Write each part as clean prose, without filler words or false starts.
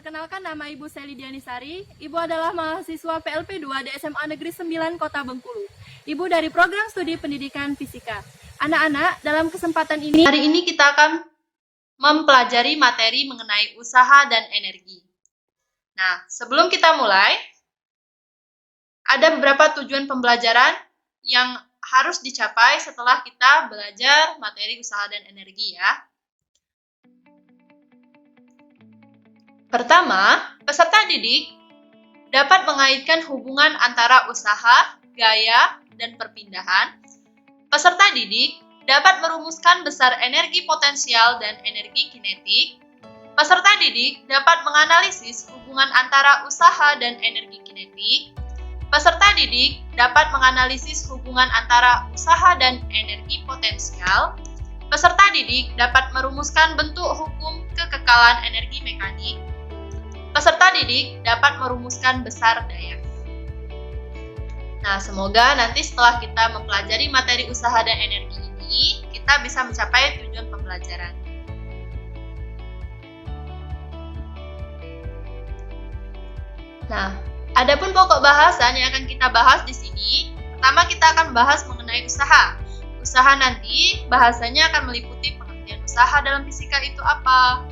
Perkenalkan, nama Ibu Seli Dianisari. Ibu adalah mahasiswa PLP 2 di SMA Negeri 9 Kota Bengkulu. Ibu dari program studi pendidikan fisika. Anak-anak, dalam kesempatan ini, hari ini kita akan mempelajari materi mengenai usaha dan energi. Nah, sebelum kita mulai, ada beberapa tujuan pembelajaran yang harus dicapai setelah kita belajar materi usaha dan energi ya. Pertama, peserta didik dapat mengaitkan hubungan antara usaha, gaya, dan perpindahan. Peserta didik dapat merumuskan besar energi potensial dan energi kinetik. Peserta didik dapat menganalisis hubungan antara usaha dan energi kinetik. Peserta didik dapat menganalisis hubungan antara usaha dan energi potensial. Peserta didik dapat merumuskan bentuk hukum kekekalan energi mekanik. Peserta didik dapat merumuskan besar daya. Nah, semoga nanti setelah kita mempelajari materi usaha dan energi ini, kita bisa mencapai tujuan pembelajaran. Nah, adapun pokok bahasan yang akan kita bahas di sini, pertama kita akan bahas mengenai usaha. Usaha nanti bahasanya akan meliputi pengertian usaha dalam fisika itu apa.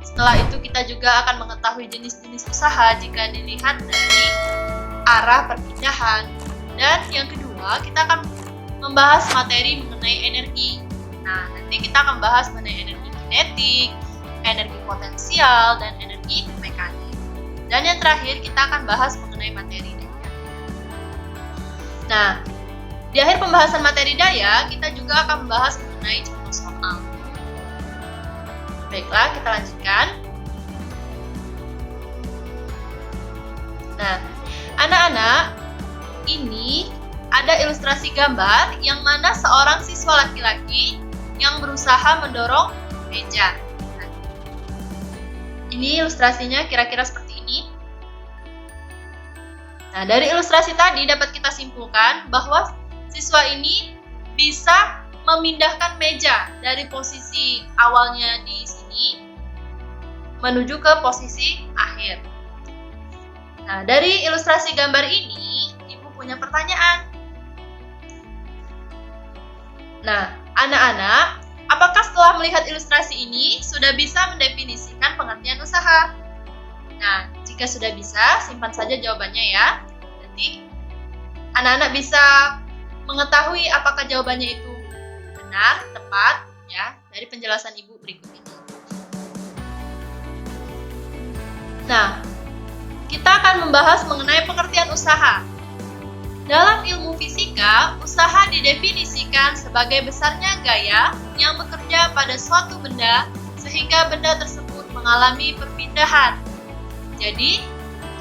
Setelah itu kita juga akan mengetahui jenis-jenis usaha jika dilihat dari arah perpindahan. Dan yang kedua, kita akan membahas materi mengenai energi. Nah, nanti kita akan bahas mengenai energi kinetik, energi potensial, dan energi mekanik. Dan yang terakhir, kita akan bahas mengenai materi daya. Nah, di akhir pembahasan materi daya, kita juga akan membahas mengenai contoh soal. Baiklah, kita lanjutkan. Nah, anak-anak, ini ada ilustrasi gambar yang mana seorang siswa laki-laki yang berusaha mendorong meja. Nah, ini ilustrasinya kira-kira seperti ini. Nah, dari ilustrasi tadi dapat kita simpulkan bahwa siswa ini bisa memindahkan meja dari posisi awalnya di sini menuju ke posisi akhir. Nah, dari ilustrasi gambar ini, Ibu punya pertanyaan. Nah, anak-anak, apakah setelah melihat ilustrasi ini sudah bisa mendefinisikan pengertian usaha? Nah, jika sudah bisa, simpan saja jawabannya ya. Nanti anak-anak bisa mengetahui apakah jawabannya itu benar, tepat, ya, dari penjelasan Ibu berikut ini. Nah, kita akan membahas mengenai pengertian usaha. Dalam ilmu fisika, usaha didefinisikan sebagai besarnya gaya yang bekerja pada suatu benda sehingga benda tersebut mengalami perpindahan. Jadi,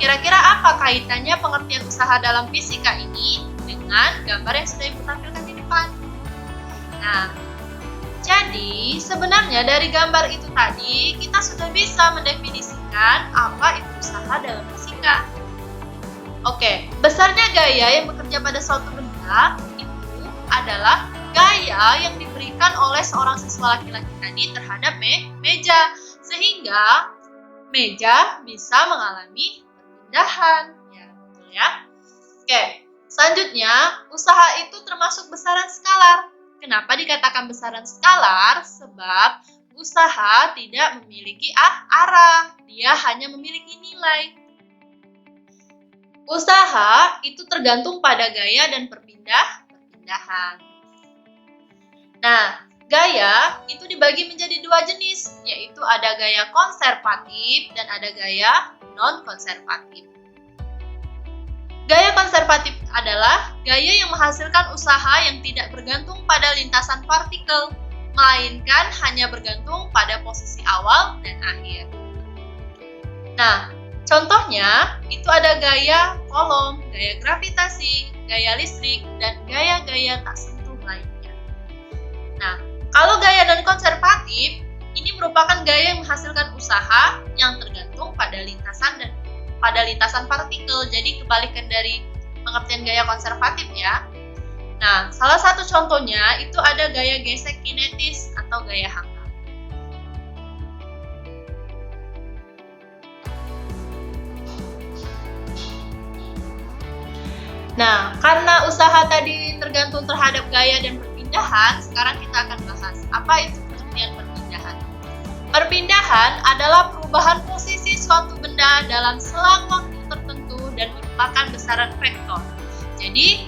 kira-kira apa kaitannya pengertian usaha dalam fisika ini dengan gambar yang sudah Ibu tampilkan di depan? Nah, jadi sebenarnya dari gambar itu tadi kita sudah bisa mendefinisikan apa itu usaha dalam fisika. Oke, besarnya gaya yang bekerja pada suatu benda itu adalah gaya yang diberikan oleh seorang siswa laki-laki tadi terhadap meja, sehingga meja bisa mengalami perpindahan. Ya, betul ya. Oke, selanjutnya usaha itu termasuk besaran skalar. Kenapa dikatakan besaran skalar? Sebab usaha tidak memiliki arah, dia hanya memiliki nilai. Usaha itu tergantung pada gaya dan perpindahan. Nah, gaya itu dibagi menjadi dua jenis, yaitu ada gaya konservatif dan ada gaya non-konservatif. Gaya konservatif adalah gaya yang menghasilkan usaha yang tidak bergantung pada lintasan partikel, melainkan hanya bergantung pada posisi awal dan akhir. Nah, contohnya itu ada gaya kolom, gaya gravitasi, gaya listrik, dan gaya-gaya tak sentuh lainnya. Nah, kalau gaya non-konservatif, ini merupakan gaya yang menghasilkan usaha yang tergantung pada lintasan partikel. Jadi kebalikan dari pengertian gaya konservatif ya. Nah, salah satu contohnya itu ada gaya gesek kinetis atau gaya hangat. Nah, karena usaha tadi tergantung terhadap gaya dan perpindahan, sekarang kita akan bahas apa itu pengertian perpindahan. Perpindahan adalah perubahan posisi suatu benda dalam selang waktu tertentu dan merupakan besaran vektor. Jadi,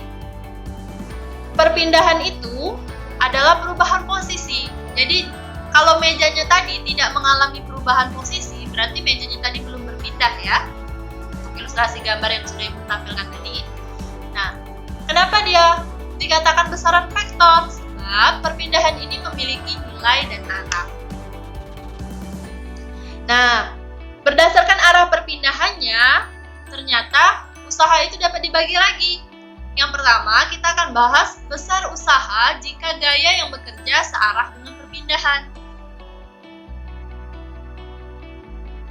perpindahan itu adalah perubahan posisi. Jadi, kalau mejanya tadi tidak mengalami perubahan posisi, berarti mejanya tadi belum berpindah ya. Untuk ilustrasi gambar yang sudah Ibu tampilkan tadi. Nah, kenapa dia dikatakan besaran vektor? Sebab perpindahan ini memiliki nilai dan arah. Nah, berdasarkan arah perpindahannya, ternyata usaha itu dapat dibagi lagi. Yang pertama, kita akan bahas besar usaha jika gaya yang bekerja searah dengan perpindahan.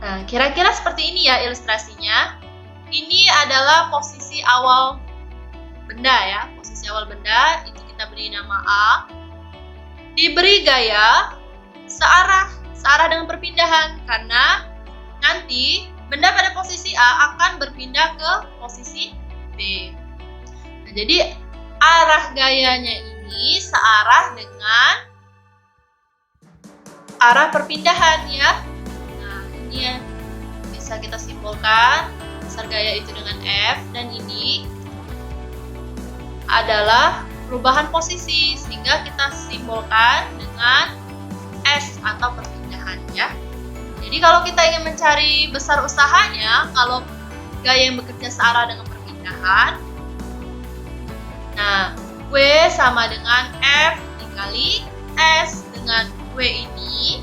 Nah, kira-kira seperti ini ya ilustrasinya. Ini adalah posisi awal benda ya, posisi awal benda itu kita beri nama A, diberi gaya searah dengan perpindahan karena nanti benda pada posisi A akan berpindah ke posisi B. Nah, jadi arah gayanya ini searah dengan arah perpindahan ya. Nah, ini ya bisa kita simpulkan besar gaya itu dengan F, dan ini adalah perubahan posisi, sehingga kita simbolkan dengan S atau perpindahan ya. Jadi kalau kita ingin mencari besar usahanya, kalau gaya yang bekerja searah dengan perpindahan, nah W sama dengan F dikali S, dengan W ini,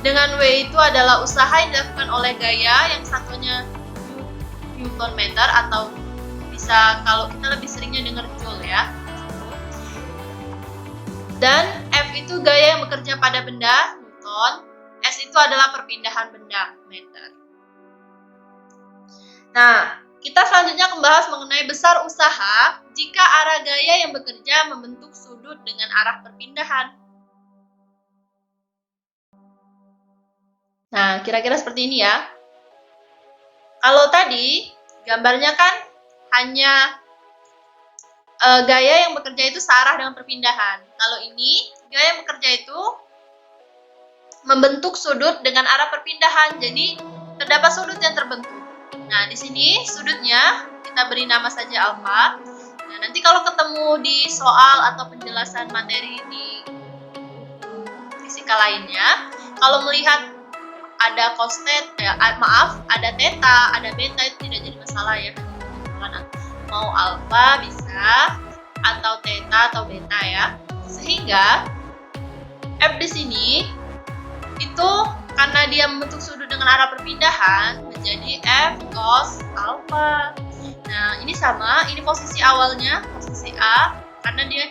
dengan W itu adalah usaha yang dilakukan oleh gaya yang satunya Newton meter, atau bisa kalau kita lebih seringnya dengar joule ya. Dan F itu gaya yang bekerja pada benda Newton, S itu adalah perpindahan benda meter. Nah, kita selanjutnya membahas mengenai besar usaha jika arah gaya yang bekerja membentuk sudut dengan arah perpindahan. Nah, kira-kira seperti ini ya. Kalau tadi gambarnya kan hanya gaya yang bekerja itu searah dengan perpindahan. Kalau ini gaya yang bekerja itu membentuk sudut dengan arah perpindahan. Jadi terdapat sudut yang terbentuk. Nah, di sini sudutnya kita beri nama saja alfa. Nah, nanti kalau ketemu di soal atau penjelasan materi di fisika lainnya, kalau melihat ada cos theta, ada theta, ada beta, itu tidak jadi masalah ya. Mau alfa bisa, atau theta atau beta ya. Sehingga F di sini itu karena dia membentuk sudut dengan arah perpindahan menjadi F cos alfa. Nah, ini sama, ini posisi awalnya, posisi A, karena dia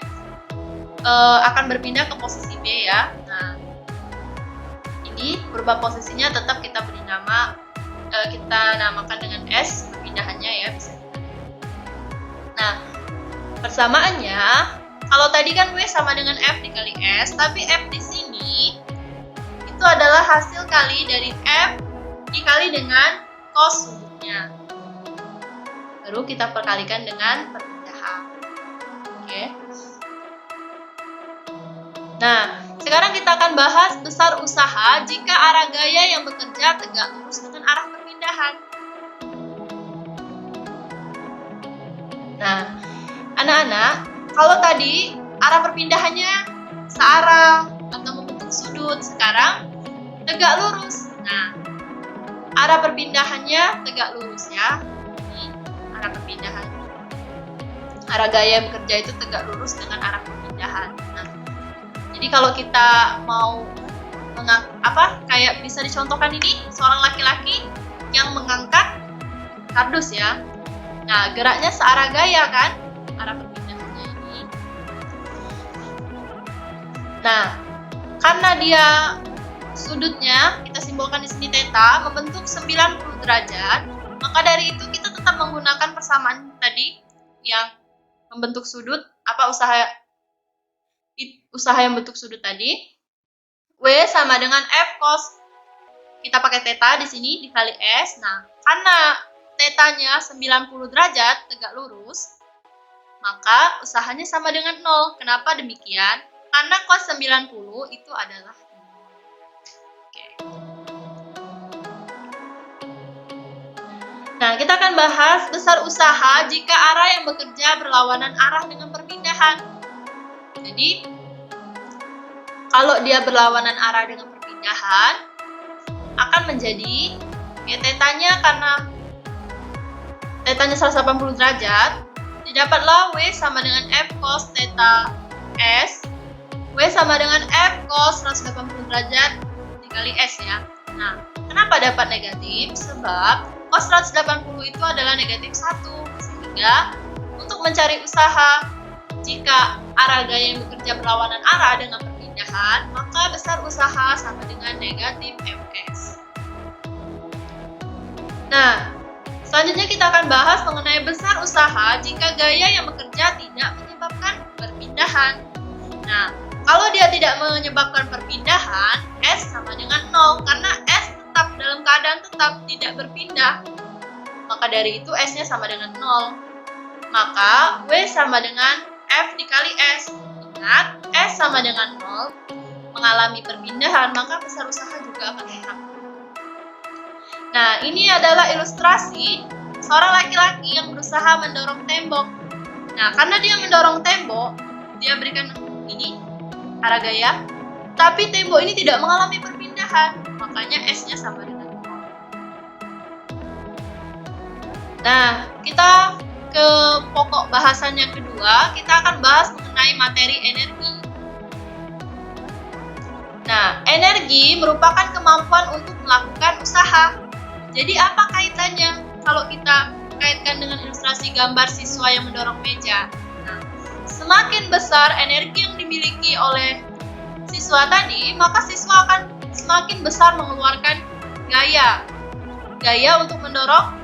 akan berpindah ke posisi B ya. Nah, ini berubah posisinya tetap kita beri nama, kita namakan dengan S perpindahannya ya, bisa. Nah, persamaannya, kalau tadi kan W sama dengan F dikali S, tapi F di sini itu adalah hasil kali dari F dikali dengan cos sudutnya. Baru kita perkalikan dengan perpindahan. Oke. Nah, sekarang kita akan bahas besar usaha jika arah gaya yang bekerja tegak lurus dengan arah perpindahan. Nah, anak-anak, kalau tadi arah perpindahannya searah atau membentuk sudut, sekarang tegak lurus. Nah, arah perpindahannya tegak lurus ya. Ini arah perpindahan. Arah gaya yang bekerja itu tegak lurus dengan arah perpindahan. Nah, jadi kalau kita mau kayak bisa dicontohkan ini seorang laki-laki yang mengangkat kardus ya. Nah, geraknya searah gaya kan, arah perpindahannya ini. Nah, karena dia sudutnya kita simbolkan di sini theta membentuk 90 derajat, maka dari itu kita tetap menggunakan persamaan tadi yang membentuk sudut, usaha yang bentuk sudut tadi. W sama dengan F cos, kita pakai theta di sini dikali S. Nah, karena tetanya 90 derajat tegak lurus, maka usahanya sama dengan 0. Kenapa demikian? Karena cos 90 itu adalah 0. Oke. Nah, kita akan bahas besar usaha jika arah yang bekerja berlawanan arah dengan perpindahan. Jadi, kalau dia berlawanan arah dengan perpindahan, akan menjadi tetanya karena tetanya 180 derajat, didapatlah W sama dengan F cos theta S. W sama dengan F cos 180 derajat dikali S ya. Nah, kenapa dapat negatif? Sebab cos 180 itu adalah negatif 1. Sehingga untuk mencari usaha jika arah gaya yang bekerja berlawanan arah dengan perpindahan, maka besar usaha sama dengan negatif Fs. Nah, selanjutnya kita akan bahas mengenai besar usaha jika gaya yang bekerja tidak menyebabkan perpindahan. Nah, kalau dia tidak menyebabkan perpindahan, S sama dengan 0 karena S tetap dalam keadaan tetap tidak berpindah. Maka dari itu S-nya sama dengan 0. Maka W sama dengan F dikali S. Ingat, S sama dengan 0 mengalami perpindahan, maka besar usaha juga akan tetap. Nah, ini adalah ilustrasi seorang laki-laki yang berusaha mendorong tembok. Nah, karena dia mendorong tembok, dia berikan ini arah gaya, tapi tembok ini tidak mengalami perpindahan, makanya S-nya sama dengan 0. Nah, kita ke pokok bahasan yang kedua, kita akan bahas mengenai materi energi. Nah, energi merupakan kemampuan untuk melakukan usaha. Jadi apa kaitannya kalau kita kaitkan dengan ilustrasi gambar siswa yang mendorong meja? Nah, semakin besar energi yang dimiliki oleh siswa tadi, maka siswa akan semakin besar mengeluarkan gaya. Gaya untuk mendorong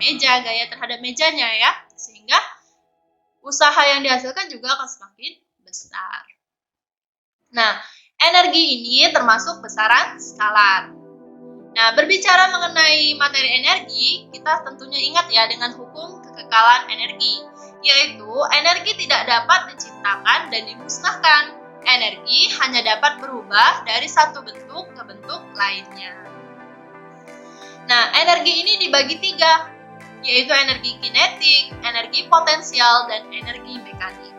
meja, gaya terhadap mejanya ya. Sehingga usaha yang dihasilkan juga akan semakin besar. Nah, energi ini termasuk besaran skalar. Nah, berbicara mengenai materi energi, kita tentunya ingat ya dengan hukum kekekalan energi, yaitu energi tidak dapat diciptakan dan dimusnahkan. Energi hanya dapat berubah dari satu bentuk ke bentuk lainnya. Nah, energi ini dibagi 3, yaitu energi kinetik, energi potensial, dan energi mekanik.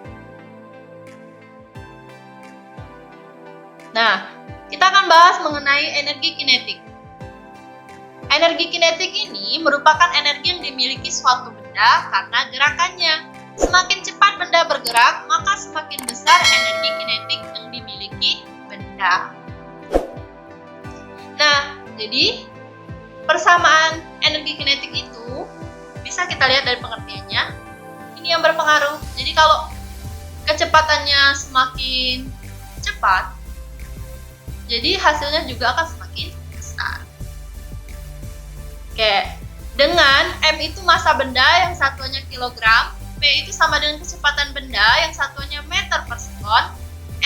Nah, kita akan bahas mengenai energi kinetik. Energi kinetik ini merupakan energi yang dimiliki suatu benda karena gerakannya. Semakin cepat benda bergerak, maka semakin besar energi kinetik yang dimiliki benda. Nah, jadi persamaan energi kinetik itu bisa kita lihat dari pengertiannya. Ini yang berpengaruh. Jadi kalau kecepatannya semakin cepat, jadi hasilnya juga akan semakin besar. Oke, dengan M itu massa benda yang satuannya kilogram, P itu sama dengan kecepatan benda yang satuannya meter per sekon,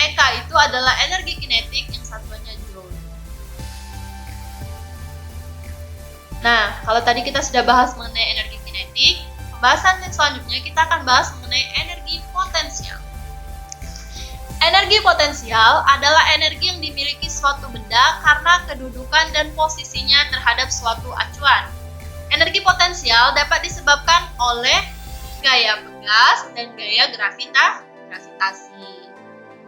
EK itu adalah energi kinetik yang satuannya joule. Nah, kalau tadi kita sudah bahas mengenai energi kinetik, pembahasan yang selanjutnya kita akan bahas mengenai energi potensial. Energi potensial adalah energi yang dimiliki suatu benda karena kedudukan dan posisinya terhadap suatu acuan. Energi potensial dapat disebabkan oleh gaya pegas dan gaya gravitasi.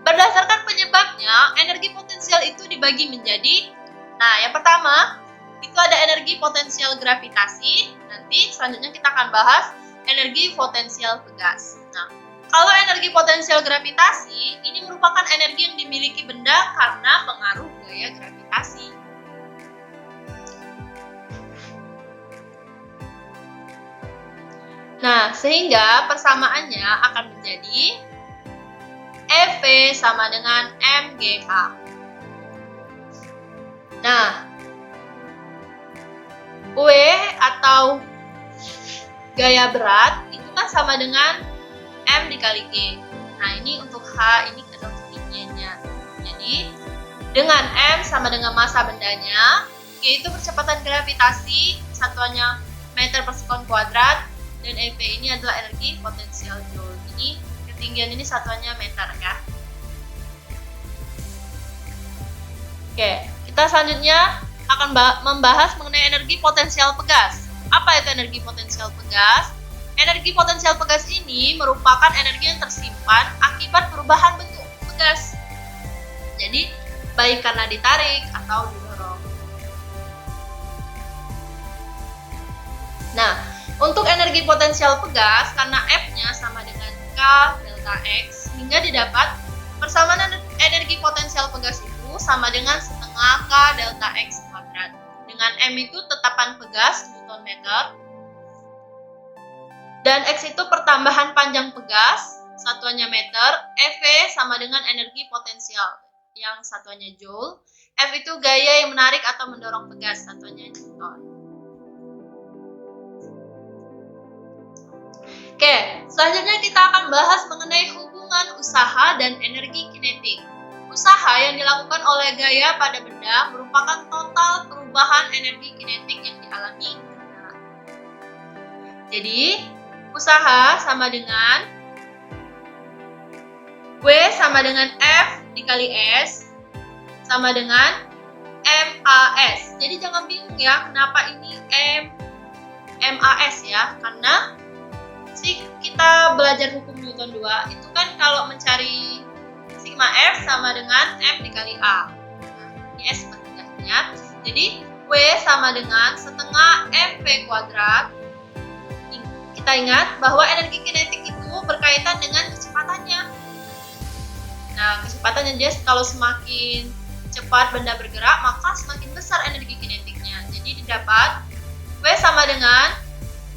Berdasarkan penyebabnya, energi potensial itu dibagi menjadi, yang pertama, itu ada energi potensial gravitasi. Nanti selanjutnya kita akan bahas energi potensial pegas. Nah, kalau energi potensial gravitasi, ini merupakan energi yang dimiliki benda karena pengaruh gaya gravitasi. Nah, sehingga persamaannya akan menjadi EV sama dengan mgh. Nah, W atau gaya berat itu kan sama dengan M dikali G. Nah, ini untuk H, ini adalah ketinggiannya. Jadi, dengan M sama dengan massa bendanya, G itu percepatan gravitasi, satuannya meter per sekon kuadrat, dan EP ini adalah energi potensial Joule. Ini ketinggian ini satuannya meter ya. Oke, kita selanjutnya akan membahas mengenai energi potensial pegas. Apa itu energi potensial pegas? Energi potensial pegas ini merupakan energi yang tersimpan akibat perubahan bentuk pegas. Jadi, baik karena ditarik atau didorong. Nah, untuk energi potensial pegas, karena F-nya sama dengan K delta X, sehingga didapat persamaan energi potensial pegas itu sama dengan setengah K delta X kuadrat. Dengan M itu tetapan pegas, Newton meter, dan X itu pertambahan panjang pegas, satuannya meter, EV sama dengan energi potensial, yang satuannya Joule, F itu gaya yang menarik atau mendorong pegas, satuannya Newton. Oke, selanjutnya kita akan bahas mengenai hubungan usaha dan energi kinetik. Usaha yang dilakukan oleh gaya pada benda merupakan total perubahan energi kinetik yang dialami benda. Jadi, usaha sama dengan W sama dengan F dikali S sama dengan MAS. Jadi jangan bingung ya, kenapa ini MAS ya, karena kita belajar hukum Newton 2 itu kan kalau mencari sigma F sama dengan M dikali A. Ini S pertiganya. Jadi W sama dengan setengah MP kuadrat. Kita ingat bahwa energi kinetik itu berkaitan dengan kecepatannya. Nah, kecepatannya dia kalau semakin cepat benda bergerak, maka semakin besar energi kinetiknya. Jadi didapat W sama dengan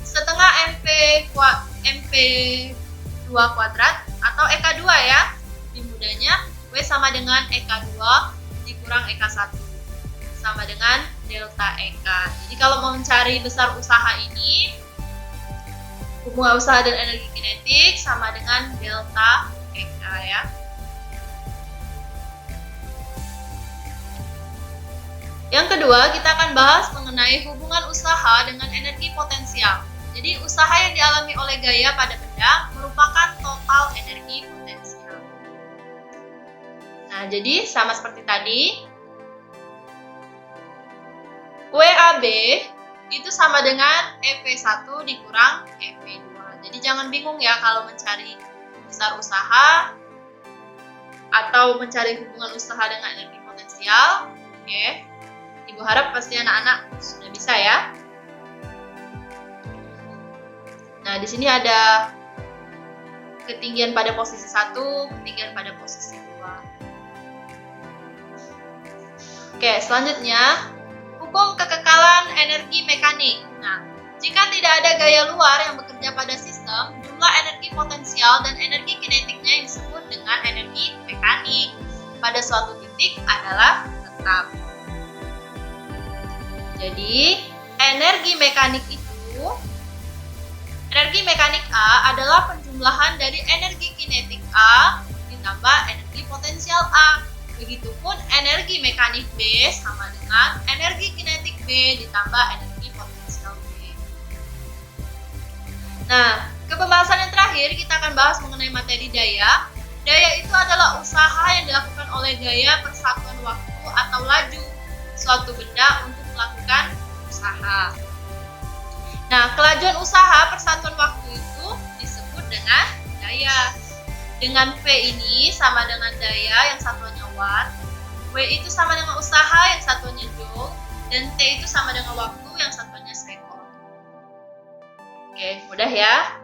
setengah MP2 kuadrat atau EK2 ya. Lebih mudahnya W sama dengan EK2 dikurang EK1 sama dengan delta EK. Jadi kalau mau mencari besar usaha ini, hubungan usaha dan energi kinetik sama dengan delta EK ya. Yang kedua, kita akan bahas mengenai hubungan usaha dengan energi potensial. Jadi, usaha yang dialami oleh gaya pada benda merupakan total energi potensial. Nah, jadi sama seperti tadi, WAB itu sama dengan EP1 dikurang EP2. Jadi jangan bingung ya kalau mencari besar usaha atau mencari hubungan usaha dengan energi potensial. Oke, Ibu harap pasti anak-anak sudah bisa ya. Nah, di sini ada ketinggian pada posisi 1, ketinggian pada posisi 2. Oke, selanjutnya hukum kekekalan energi mekanik. Nah, jika tidak ada gaya luar yang bekerja pada sistem, jumlah energi potensial dan energi kinetiknya yang disebut dengan energi mekanik pada suatu titik adalah tetap. Jadi, energi mekanik A adalah penjumlahan dari energi kinetik A ditambah energi potensial A. Begitupun energi mekanik B sama dengan energi kinetik B ditambah energi potensial B. Nah, ke pembahasan yang terakhir kita akan bahas mengenai materi daya. Daya itu adalah usaha yang dilakukan oleh gaya persatuan waktu atau laju suatu benda untuk melakukan usaha. Nah, kelajuan usaha persatuan waktu itu disebut dengan daya. Dengan V ini sama dengan daya yang satuannya watt, W itu sama dengan usaha yang satuannya joule, dan T itu sama dengan waktu yang satuannya second. Oke, mudah ya.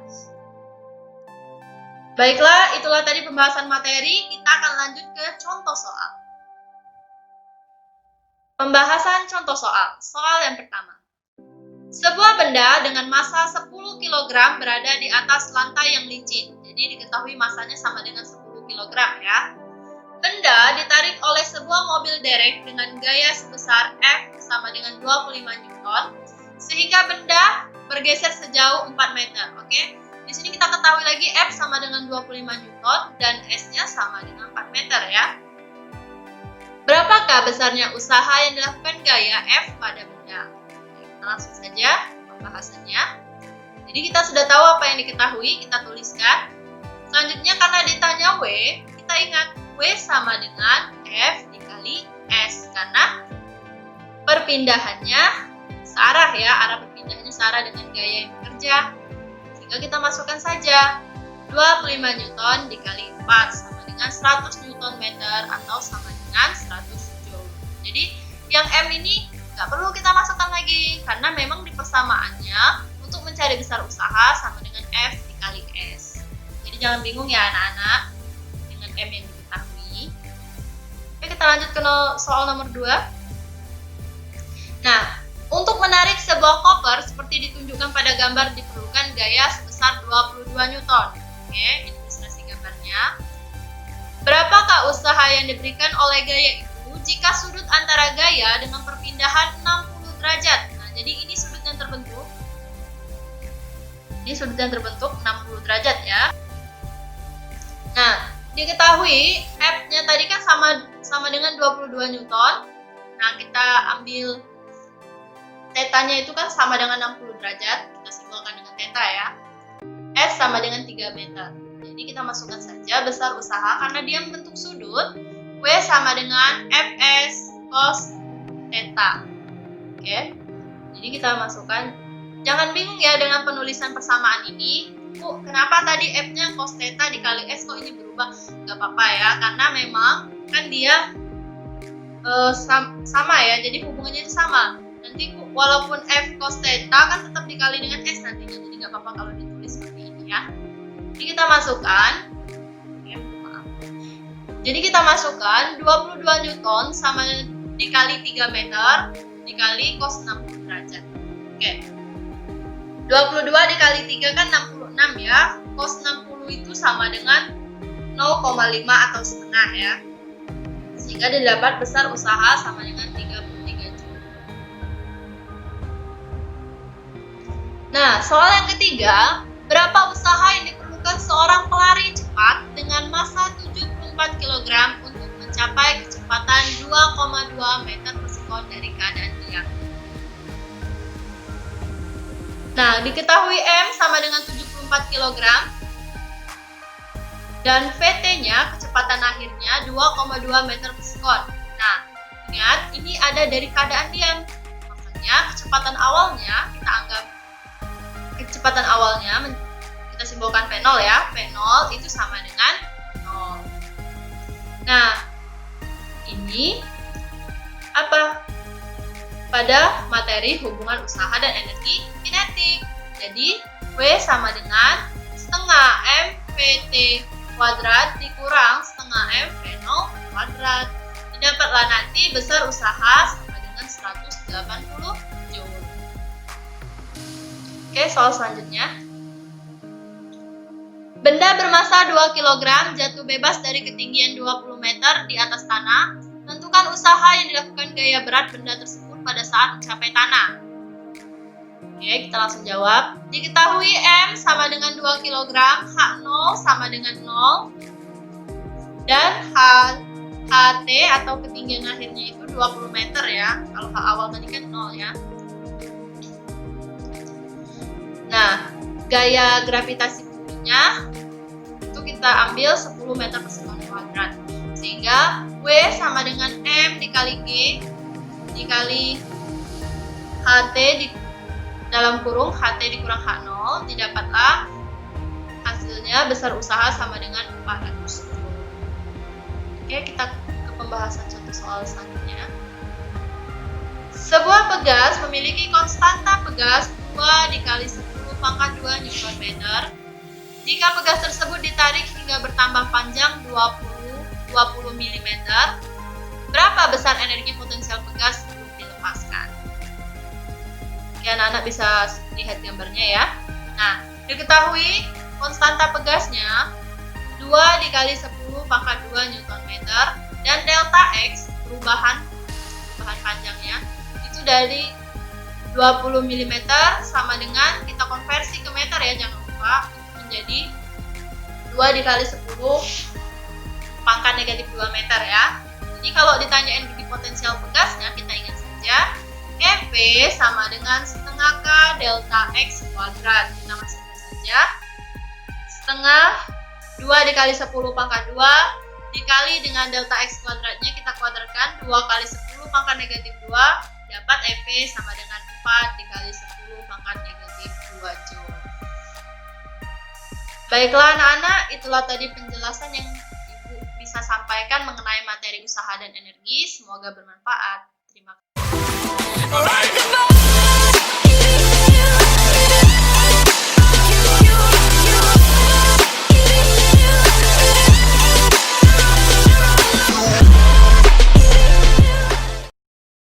Baiklah, itulah tadi pembahasan materi. Kita akan lanjut ke contoh soal. Pembahasan contoh soal. Soal yang pertama. Sebuah benda dengan massa 10 kg berada di atas lantai yang licin. Jadi diketahui massanya sama dengan 10 kg ya. Benda ditarik oleh sebuah mobil derek dengan gaya sebesar F sama dengan 25 Newton, sehingga benda bergeser sejauh 4 meter. Oke. Di sini kita ketahui lagi F sama dengan 25 Newton dan S-nya sama dengan 4 meter ya. Berapakah besarnya usaha yang dilakukan gaya F pada benda? Kita langsung saja pembahasannya. Jadi kita sudah tahu apa yang diketahui, kita tuliskan. Selanjutnya karena ditanya W, kita ingat W sama dengan F dikali S. Karena perpindahannya searah ya, arah perpindahannya searah dengan gaya yang bekerja. Sehingga kita masukkan saja 25 Newton dikali 4 sama dengan 100 Newton meter atau sama dengan 100 Joule. Jadi yang M ini nggak perlu kita masukkan lagi karena memang di persamaannya untuk mencari besar usaha sama dengan F dikali S. Jadi jangan bingung ya anak-anak dengan M yang diketahui. Oke, kita lanjut ke soal nomor 2. Nah, untuk menarik sebuah koper seperti ditunjukkan pada gambar diperlukan gaya sebesar 22 Newton. Oke, ilustrasi gambarnya. Berapakah usaha yang diberikan oleh gaya itu jika sudut antara gaya dengan perpindahan 60 derajat? Nah, jadi ini sudut yang terbentuk. Ini sudut yang terbentuk 60 derajat ya. Nah, diketahui F-nya tadi kan sama dengan 22 Newton. Nah, kita ambil tetanya itu kan sama dengan 60 derajat. Kita simbolkan dengan teta ya. S sama dengan 3 meter. Jadi kita masukkan saja besar usaha karena dia membentuk sudut. W sama dengan Fs cos theta. Oke. Jadi kita masukkan. Jangan bingung ya dengan penulisan persamaan ini. Kenapa tadi F-nya cos theta dikali S kok ini berubah? Gak apa-apa ya, karena memang kan dia sama ya. Jadi hubungannya itu sama. Nanti walaupun F cos theta kan tetap dikali dengan S nantinya. Jadi gak apa-apa kalau ditulis seperti ini ya. Jadi kita masukkan. Jadi kita masukkan 22 Newton sama dikali 3 meter dikali cos 60 derajat. Oke. 22 dikali 3 kan 66 ya. Cos 60 itu sama dengan 0,5 atau setengah ya. Sehingga didapat besar usaha sama dengan 33 Joule. Nah, soal yang ketiga, berapa usaha yang diperlukan seorang pelari cepat dengan massa 74 kg untuk mencapai kecepatan 2,2 meter per sekon dari keadaan diam? Nah, diketahui M sama dengan 74 kg dan VT-nya kecepatan akhirnya 2,2 meter per sekon. Nah, ingat ini ada dari keadaan diam. Makanya kecepatan awalnya kita simbolkan V0 ya. V0 itu sama dengan 0. Nah, ini apa? Pada materi hubungan usaha dan energi kinetik. Jadi, W sama dengan setengah M VT kuadrat dikurang setengah M V0 kuadrat. Didapatlah nanti besar usaha sama dengan 180 Joule. Oke, soal selanjutnya. Benda bermassa 2 kg jatuh bebas dari ketinggian 20 meter di atas tanah. Tentukan usaha yang dilakukan gaya berat benda tersebut pada saat mencapai tanah. Oke, kita langsung jawab. Diketahui M sama dengan 2 kg, H0 sama dengan 0, dan HT atau ketinggian akhirnya itu 20 meter ya. Kalau H awal tadi kan 0 ya. Nah, gaya gravitasi buminya itu kita ambil 10 meter per sekon kuadrat. Sehingga W sama dengan M dikali G dikali HT dalam kurung HT dikurang H0, didapatlah hasilnya besar usaha sama dengan 400 Joule. Oke, kita ke pembahasan contoh soal selanjutnya. Sebuah pegas memiliki konstanta pegas 2 dikali 10 pangkat 2 Newton meter. Jika pegas tersebut ditarik hingga bertambah panjang 20 mm, berapa besar energi potensial pegas sebelum dilepaskan? Oke, anak-anak bisa lihat gambarnya ya. Nah, diketahui konstanta pegasnya 2 dikali 10 pangkat 2 Newton meter dan delta X perubahan panjangnya itu dari 20 mm sama dengan kita konversi ke meter ya, jangan lupa menjadi 2 dikali 10 pangkat negatif 2 meter ya. Jadi kalau ditanya energi potensial pegasnya, kita ingat saja EP sama dengan setengah K delta X kuadrat. Kita masukkan saja. Setengah 2 dikali 10 pangkat 2 dikali dengan delta X kuadratnya kita kuadratkan 2 kali 10 pangkat negatif 2 dapat EP sama dengan 4 dikali 10 pangkat negatif 2 Joule. Baiklah anak-anak, itulah tadi penjelasan yang Ibu bisa sampaikan mengenai materi usaha dan energi. Semoga bermanfaat. Terima kasih.